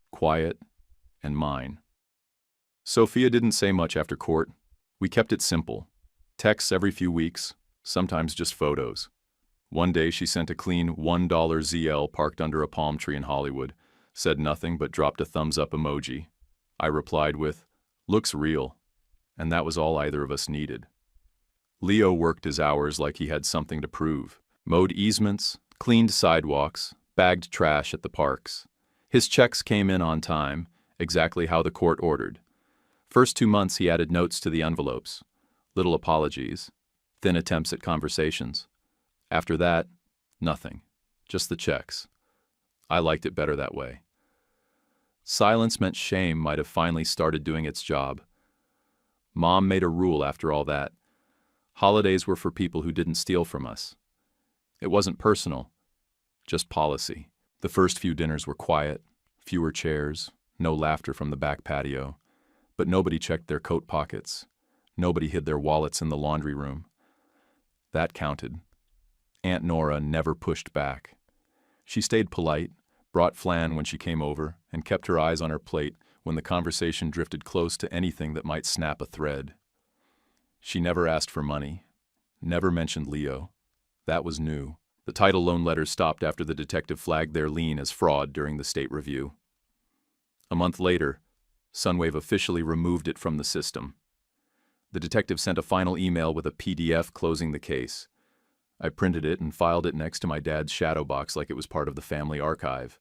Quiet and mine. Sophia didn't say much after court. We kept it simple. Texts every few weeks, sometimes just photos. One day she sent a clean $1 ZL parked under a palm tree in Hollywood, said nothing but dropped a thumbs up emoji. I replied with, "Looks real," and that was all either of us needed. Leo worked his hours like he had something to prove. Mowed easements, cleaned sidewalks, bagged trash at the parks. His checks came in on time, exactly how the court ordered. First 2 months he added notes to the envelopes, little apologies, thin attempts at conversations. After that, nothing, just the checks. I liked it better that way. Silence meant shame might have finally started doing its job. Mom made a rule after all that. Holidays were for people who didn't steal from us. It wasn't personal, just policy. The first few dinners were quiet, fewer chairs, no laughter from the back patio. But nobody checked their coat pockets. Nobody hid their wallets in the laundry room. That counted. Aunt Nora never pushed back. She stayed polite, brought flan when she came over, and kept her eyes on her plate when the conversation drifted close to anything that might snap a thread. She never asked for money, never mentioned Leo. That was new. The title loan letters stopped after the detective flagged their lien as fraud during the state review. A month later, Sunwave officially removed it from the system. The detective sent a final email with a PDF closing the case. I printed it and filed it next to my dad's shadow box like it was part of the family archive.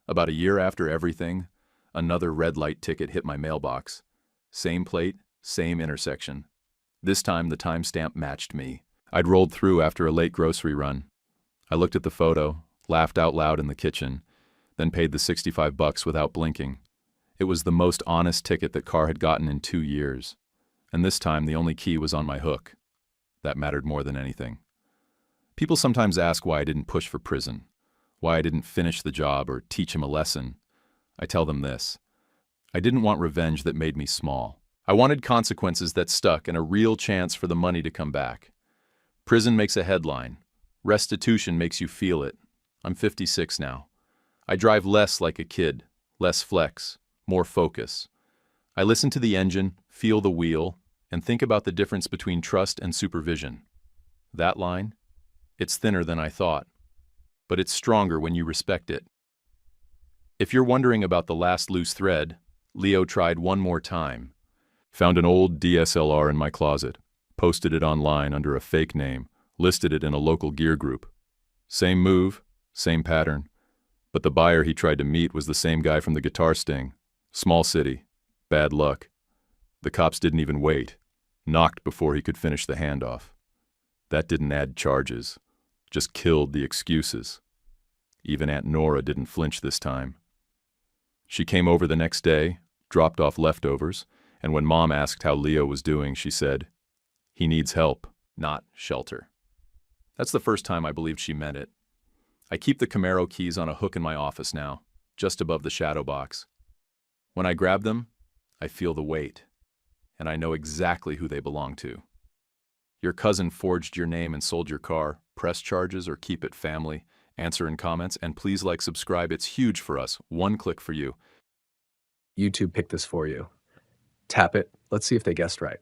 About a year after everything, another red light ticket hit my mailbox. Same plate, same intersection. This time the timestamp matched me. I'd rolled through after a late grocery run. I looked at the photo, laughed out loud in the kitchen, then paid the $65 without blinking. It was the most honest ticket that Carr had gotten in 2 years. And this time the only key was on my hook. That mattered more than anything. People sometimes ask why I didn't push for prison, why I didn't finish the job or teach him a lesson. I tell them this. I didn't want revenge that made me small. I wanted consequences that stuck and a real chance for the money to come back. Prison makes a headline. Restitution makes you feel it. I'm 56 now. I drive less like a kid, less flex, more focus. I listen to the engine, feel the wheel, and think about the difference between trust and supervision. That line? It's thinner than I thought, but it's stronger when you respect it. If you're wondering about the last loose thread, Leo tried one more time. Found an old DSLR in my closet, posted it online under a fake name, listed it in a local gear group. Same move, same pattern, but the buyer he tried to meet was the same guy from the guitar sting. Small city, bad luck. The cops didn't even wait, knocked before he could finish the handoff. That didn't add charges, just killed the excuses. Even Aunt Nora didn't flinch this time. She came over the next day, dropped off leftovers, and when Mom asked how Leo was doing, she said, "He needs help, not shelter." That's the first time I believed she meant it. I keep the Camaro keys on a hook in my office now, just above the shadow box. When I grab them, I feel the weight, and I know exactly who they belong to. Your cousin forged your name and sold your car. Press charges or keep it family. Answer in comments, and please like, subscribe. It's huge for us. One click for you. YouTube picked this for you. Tap it. Let's see if they guessed right.